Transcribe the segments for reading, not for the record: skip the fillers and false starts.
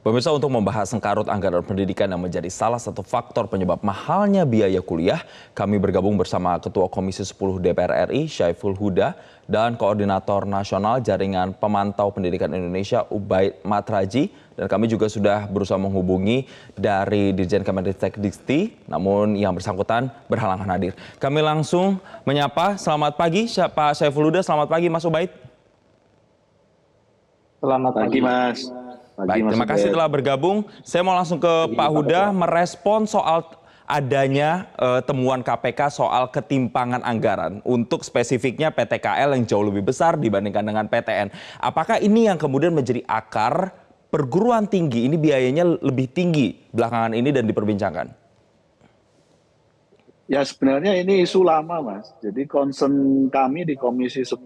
Pemirsa, untuk membahas sengkarut anggaran pendidikan yang menjadi salah satu faktor penyebab mahalnya biaya kuliah, kami bergabung bersama Ketua Komisi 10 DPR RI, Syaiful Huda, dan Koordinator Nasional Jaringan Pemantau Pendidikan Indonesia, Ubaid Matraji. Dan kami juga sudah berusaha menghubungi dari Dirjen Kemendikbud, namun yang bersangkutan berhalangan hadir. Kami langsung menyapa, selamat pagi Pak Syaiful Huda, selamat pagi Mas Ubaid. Selamat pagi, Mas. Baik, terima kasih telah bergabung. Saya mau langsung ke Pak Huda merespon soal adanya temuan KPK soal ketimpangan anggaran untuk spesifiknya PTKL yang jauh lebih besar dibandingkan dengan PTN. Apakah ini yang kemudian menjadi akar perguruan tinggi ini biayanya lebih tinggi belakangan ini dan diperbincangkan? Ya sebenarnya ini isu lama, Mas. Jadi concern kami di Komisi 10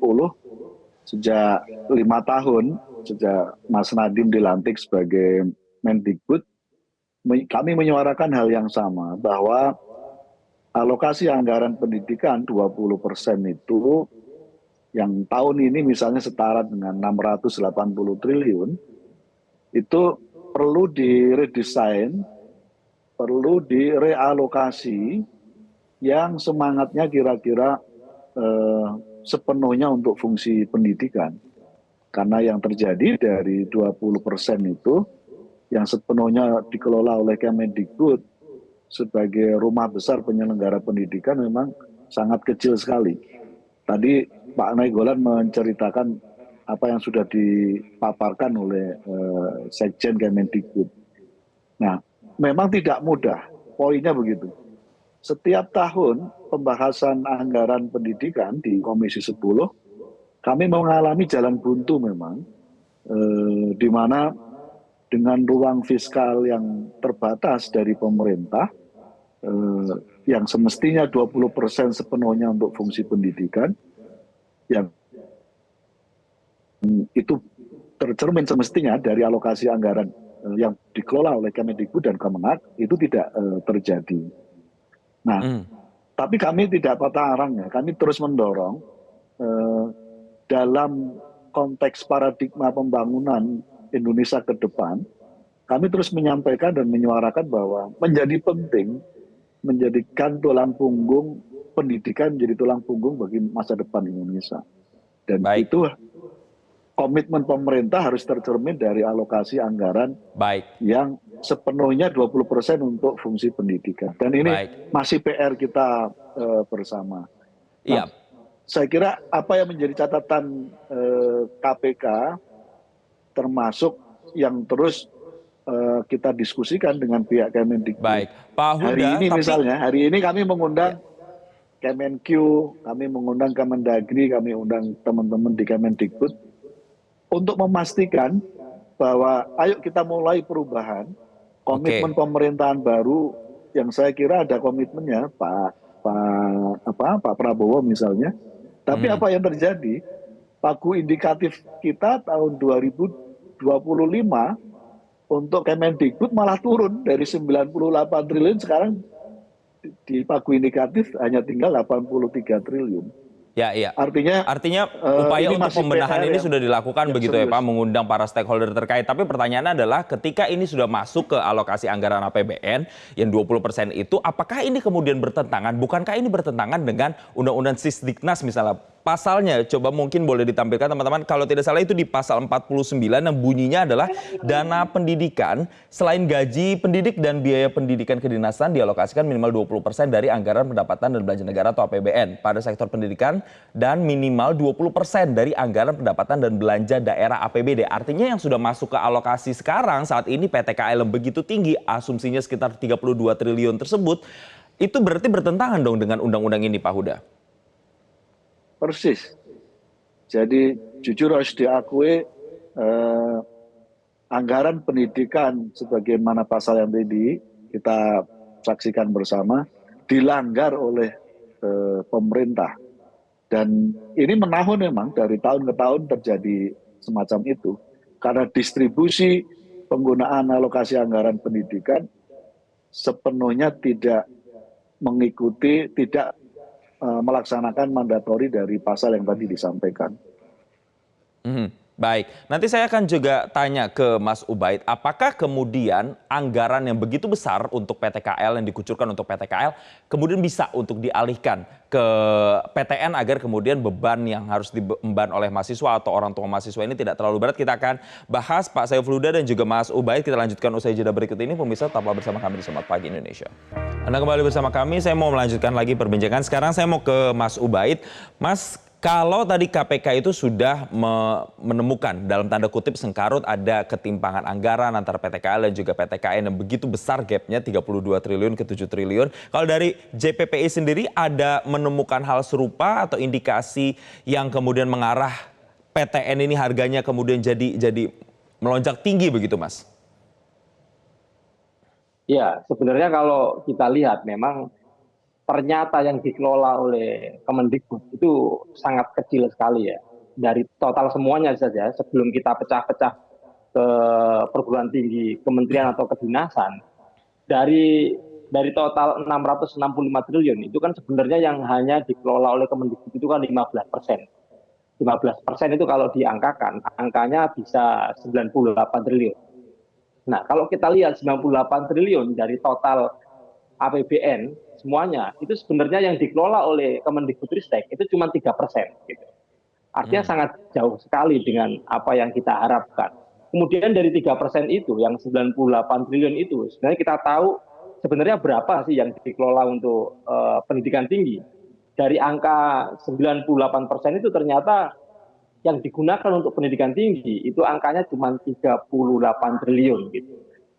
sejak 5 tahun, sejak Mas Nadiem dilantik sebagai Mendikbud, kami menyuarakan hal yang sama, bahwa alokasi anggaran pendidikan 20% itu, yang tahun ini misalnya setara dengan 680 triliun, itu perlu diredesain, perlu direalokasi, yang semangatnya kira-kira sepenuhnya untuk fungsi pendidikan. Karena yang terjadi dari 20% itu yang sepenuhnya dikelola oleh Kemendikbud sebagai rumah besar penyelenggara pendidikan memang sangat kecil sekali. Tadi Pak Nainggolan menceritakan apa yang sudah dipaparkan oleh Sekjen Kemendikbud. Nah, memang tidak mudah, poinnya begitu. Setiap tahun pembahasan anggaran pendidikan di Komisi 10, kami mengalami jalan buntu memang, di mana dengan ruang fiskal yang terbatas dari pemerintah, yang semestinya 20% sepenuhnya untuk fungsi pendidikan, yang itu tercermin semestinya dari alokasi anggaran yang dikelola oleh Kemendikbud dan Kemenak, itu tidak terjadi. Nah, tapi kami tidak patah arang ya, kami terus mendorong dalam konteks paradigma pembangunan Indonesia ke depan, kami terus menyampaikan dan menyuarakan bahwa menjadi penting menjadikan tulang punggung pendidikan menjadi tulang punggung bagi masa depan Indonesia. Dan itu komitmen pemerintah harus tercermin dari alokasi anggaran yang sepenuhnya 20% untuk fungsi pendidikan. Dan ini masih PR kita bersama. Nah, saya kira apa yang menjadi catatan KPK, termasuk yang terus kita diskusikan dengan pihak Kemendikbud. Hari ini misalnya, hari ini kami mengundang Kemenq, kami mengundang Kemendagri, kami undang teman-teman di Kemendikbud untuk memastikan bahwa ayo kita mulai perubahan, komitmen pemerintahan baru yang saya kira ada komitmennya Pak Prabowo misalnya. Tapi apa yang terjadi? Pagu indikatif kita tahun 2025 untuk Kemendikbud malah turun dari 98 triliun, sekarang di pagu indikatif hanya tinggal 83 triliun. Artinya upaya untuk pembenahan ini sudah dilakukan begitu ya Pak, mengundang para stakeholder terkait. Tapi pertanyaannya adalah ketika ini sudah masuk ke alokasi anggaran APBN yang 20% itu, apakah ini kemudian bertentangan? Bukankah ini bertentangan dengan Undang-Undang Sisdiknas misalnya? Pasalnya coba mungkin boleh ditampilkan teman-teman, kalau tidak salah itu di pasal 49 yang bunyinya adalah dana pendidikan selain gaji pendidik dan biaya pendidikan kedinasan dialokasikan minimal 20% dari anggaran pendapatan dan belanja negara atau APBN pada sektor pendidikan dan minimal 20% dari anggaran pendapatan dan belanja daerah APBD. Artinya yang sudah masuk ke alokasi sekarang saat ini PTKL yang begitu tinggi, asumsinya sekitar 32 triliun tersebut, itu berarti bertentangan dong dengan undang-undang ini Pak Huda? Persis. Jadi jujur harus diakui, anggaran pendidikan sebagaimana pasal yang tadi kita saksikan bersama dilanggar oleh pemerintah. Dan ini menahun memang dari tahun ke tahun terjadi semacam itu. Karena distribusi penggunaan alokasi anggaran pendidikan sepenuhnya tidak mengikuti, tidak melaksanakan mandatori dari pasal yang tadi disampaikan. Baik, nanti saya akan juga tanya ke Mas Ubaid, apakah kemudian anggaran yang begitu besar untuk PTKL yang dikucurkan untuk PTKL kemudian bisa untuk dialihkan ke PTN agar kemudian beban yang harus diemban oleh mahasiswa atau orang tua mahasiswa ini tidak terlalu berat. Kita akan bahas Pak Saiful Huda dan juga Mas Ubaid. Kita lanjutkan usai jeda berikut ini. Pemirsa, tetaplah bersama kami di Selamat Pagi Indonesia. Anda kembali bersama kami, saya mau melanjutkan lagi perbincangan. Sekarang saya mau ke Mas Ubaid. Mas, kalau tadi KPK itu sudah menemukan dalam tanda kutip sengkarut ada ketimpangan anggaran antara PTKL dan juga PTKN yang begitu besar gapnya 32 triliun ke 7 triliun. Kalau dari JPPI sendiri ada menemukan hal serupa atau indikasi yang kemudian mengarah PTN ini harganya kemudian jadi melonjak tinggi begitu, Mas? Ya, sebenarnya kalau kita lihat memang ternyata yang dikelola oleh Kemendikbud itu sangat kecil sekali ya. Dari total semuanya saja, sebelum kita pecah-pecah ke perguruan tinggi, kementerian atau kedinasan, dari total 665 triliun itu kan sebenarnya yang hanya dikelola oleh Kemendikbud itu kan 15%. 15% itu kalau diangkakan, angkanya bisa 98 triliun. Nah, kalau kita lihat 98 triliun dari total APBN semuanya itu sebenarnya yang dikelola oleh Kemendikbudristek itu cuma 3%. Gitu. Artinya sangat jauh sekali dengan apa yang kita harapkan. Kemudian dari 3% itu, yang 98 triliun itu, sebenarnya kita tahu sebenarnya berapa sih yang dikelola untuk pendidikan tinggi. Dari angka 98% itu ternyata yang digunakan untuk pendidikan tinggi itu angkanya cuma 38 triliun. Gitu.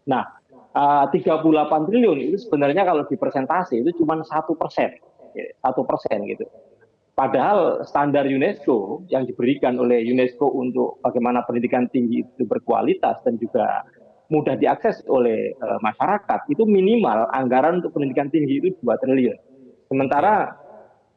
Nah, 38 triliun itu sebenarnya kalau dipresentasi itu cuma 1%, 1% gitu. Padahal standar UNESCO yang diberikan oleh UNESCO untuk bagaimana pendidikan tinggi itu berkualitas dan juga mudah diakses oleh masyarakat itu minimal anggaran untuk pendidikan tinggi itu 2 triliun. Sementara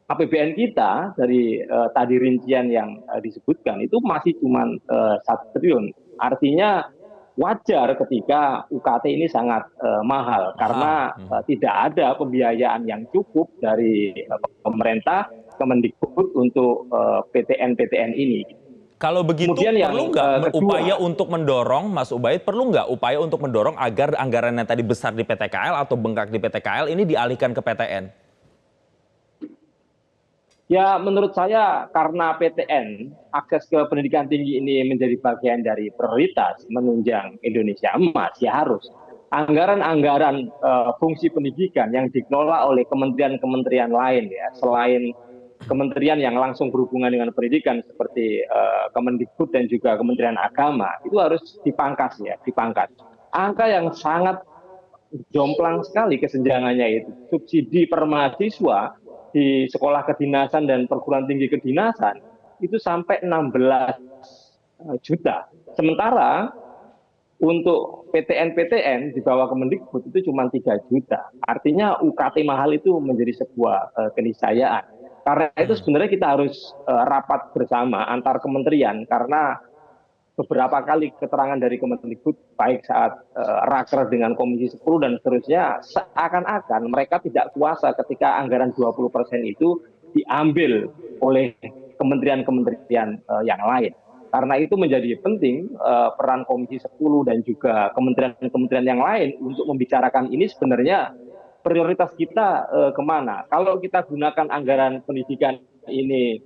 APBN kita dari tadi rincian yang disebutkan itu masih cuma 1 triliun. Artinya wajar ketika UKT ini sangat mahal karena tidak ada pembiayaan yang cukup dari pemerintah Kemendikbud untuk PTN-PTN ini. Kalau begitu perlu nggak upaya untuk mendorong, Mas Ubaid, perlu nggak upaya untuk mendorong agar anggaran yang tadi besar di PTKL atau bengkak di PTKL ini dialihkan ke PTN? Ya, menurut saya karena PTN, akses ke pendidikan tinggi ini menjadi bagian dari prioritas menunjang Indonesia Emas, ya harus. Anggaran-anggaran fungsi pendidikan yang dikelola oleh kementerian-kementerian lain, ya selain kementerian yang langsung berhubungan dengan pendidikan seperti Kemendikbud dan juga Kementerian Agama, itu harus dipangkas ya, dipangkas. Angka yang sangat jomplang sekali kesenjangannya itu. Subsidi per mahasiswa di sekolah kedinasan dan perguruan tinggi kedinasan itu sampai 16 juta. Sementara untuk PTN-PTN di bawah Kemendikbud itu cuma 3 juta. Artinya UKT mahal itu menjadi sebuah keniscayaan. Karena itu sebenarnya kita harus rapat bersama antar kementerian karena beberapa kali keterangan dari Kemendikbud baik saat raker dengan Komisi 10 dan seterusnya seakan-akan mereka tidak kuasa ketika anggaran 20% itu diambil oleh kementerian-kementerian yang lain. Karena itu menjadi penting peran Komisi 10 dan juga kementerian-kementerian yang lain untuk membicarakan ini sebenarnya prioritas kita kemana. Kalau kita gunakan anggaran pendidikan ini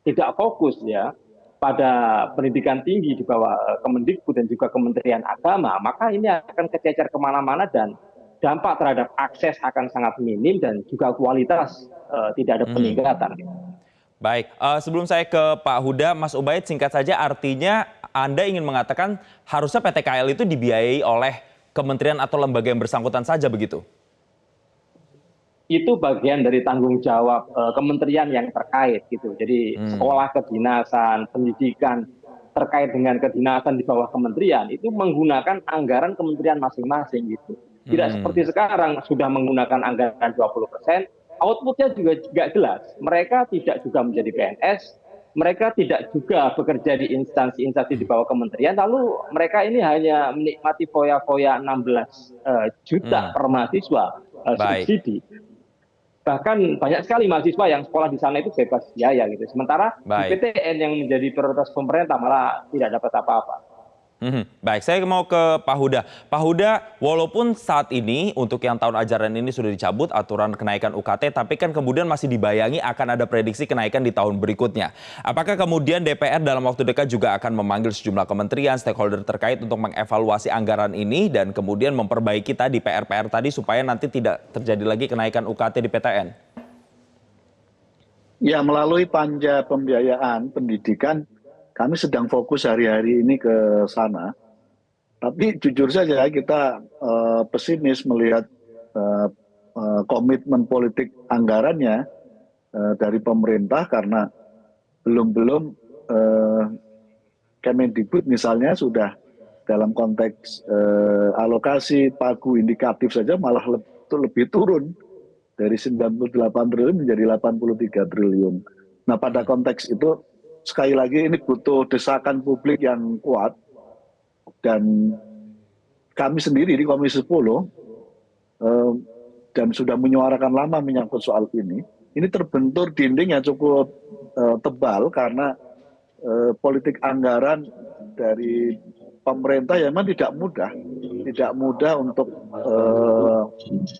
tidak fokus ya pada pendidikan tinggi di bawah Kemendikbud dan juga Kementerian Agama, maka ini akan kececer kemana-mana dan dampak terhadap akses akan sangat minim dan juga kualitas tidak ada peningkatan. Baik, sebelum saya ke Pak Huda, Mas Ubaid singkat saja artinya Anda ingin mengatakan harusnya PTKL itu dibiayai oleh kementerian atau lembaga yang bersangkutan saja begitu? Itu bagian dari tanggung jawab kementerian yang terkait gitu. Jadi sekolah kedinasan, pendidikan terkait dengan kedinasan di bawah kementerian itu menggunakan anggaran kementerian masing-masing gitu. Tidak seperti sekarang sudah menggunakan anggaran 20%, outputnya juga nggak jelas. Mereka tidak juga menjadi PNS, mereka tidak juga bekerja di instansi-instansi di bawah kementerian, lalu mereka ini hanya menikmati foya-foya 16 juta per mahasiswa subsidi. Bahkan banyak sekali mahasiswa yang sekolah di sana itu bebas biaya gitu. Sementara di Baik. PTN yang menjadi prioritas pemerintah malah tidak dapat apa-apa. Baik, saya mau ke Pak Huda. Pak Huda, walaupun saat ini untuk yang tahun ajaran ini sudah dicabut aturan kenaikan UKT, tapi kan kemudian masih dibayangi akan ada prediksi kenaikan di tahun berikutnya. Apakah kemudian DPR dalam waktu dekat juga akan memanggil sejumlah kementerian, stakeholder terkait untuk mengevaluasi anggaran ini dan kemudian memperbaiki tadi PR-PR tadi supaya nanti tidak terjadi lagi kenaikan UKT di PTN? Ya, melalui panja pembiayaan pendidikan, kami sedang fokus hari-hari ini ke sana. Tapi jujur saja kita pesimis melihat komitmen politik anggarannya dari pemerintah karena belum Kemendikbud misalnya sudah dalam konteks alokasi pagu indikatif saja malah lebih turun dari 98 triliun menjadi 83 triliun. Nah, pada konteks itu sekali lagi ini butuh desakan publik yang kuat dan kami sendiri di Komisi 10 dan sudah menyuarakan lama menyangkut soal ini terbentur dinding yang cukup tebal karena politik anggaran dari pemerintah yang memang tidak mudah untuk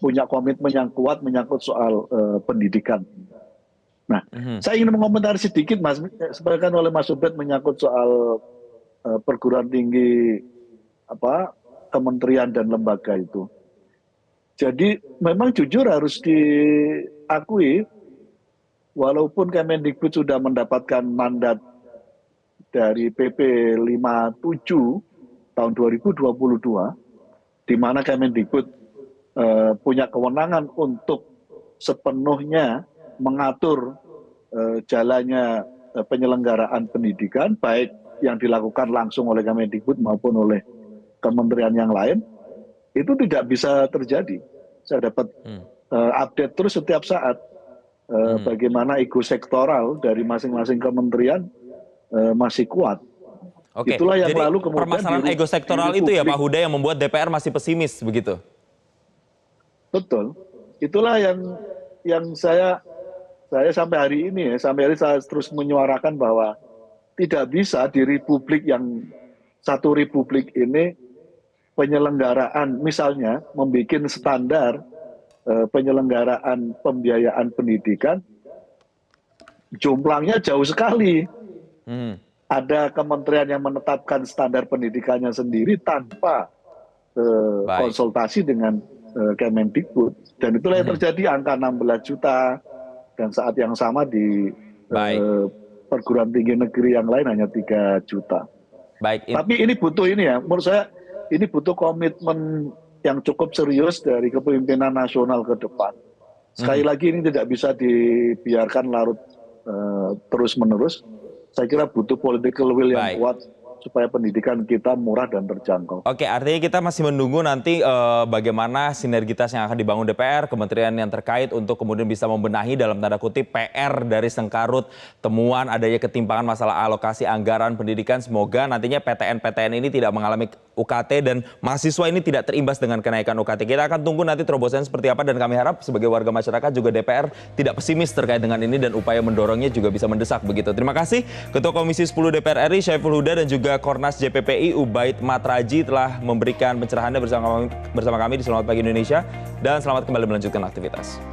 punya komitmen yang kuat menyangkut soal pendidikan. Nah, saya ingin mengomentari sedikit, Mas, sebagian oleh Mas Ubed menyangkut soal perguruan tinggi, kementerian dan lembaga itu. Jadi memang jujur harus diakui, walaupun Kemendikbud sudah mendapatkan mandat dari PP 57 tahun 2022, di mana Kemendikbud punya kewenangan untuk sepenuhnya mengatur jalannya penyelenggaraan pendidikan, baik yang dilakukan langsung oleh Kemendikbud maupun oleh kementerian yang lain, itu tidak bisa terjadi. Saya dapat update terus setiap saat bagaimana ego sektoral dari masing-masing kementerian masih kuat. Oke, Itulah yang jadi lalu kemudian permasalahan ego sektoral itu ya Pak Huda yang membuat DPR masih pesimis begitu? Betul. Itulah yang saya sampai hari ini saya terus menyuarakan bahwa tidak bisa di republik yang satu republik ini penyelenggaraan misalnya membuat standar penyelenggaraan pembiayaan pendidikan jumlahnya jauh sekali. Ada kementerian yang menetapkan standar pendidikannya sendiri tanpa konsultasi dengan Kemendikbud. Dan itulah yang terjadi angka 16 juta dan saat yang sama di perguruan tinggi negeri yang lain hanya 3 juta. Tapi ini butuh menurut saya ini butuh komitmen yang cukup serius dari kepemimpinan nasional ke depan. Sekali lagi ini tidak bisa dibiarkan larut terus-menerus. Saya kira butuh political will yang kuat supaya pendidikan kita murah dan terjangkau. Oke, artinya kita masih menunggu nanti bagaimana sinergitas yang akan dibangun DPR, kementerian yang terkait untuk kemudian bisa membenahi dalam tanda kutip PR dari sengkarut temuan adanya ketimpangan masalah alokasi anggaran pendidikan. Semoga nantinya PTN-PTN ini tidak mengalami UKT dan mahasiswa ini tidak terimbas dengan kenaikan UKT. Kita akan tunggu nanti terobosan seperti apa dan kami harap sebagai warga masyarakat juga DPR tidak pesimis terkait dengan ini dan upaya mendorongnya juga bisa mendesak begitu. Terima kasih Ketua Komisi 10 DPR RI Syaiful Huda dan juga Kornas JPPI Ubaid Matraji telah memberikan pencerahannya bersama kami di Selamat Pagi Indonesia dan selamat kembali melanjutkan aktivitas.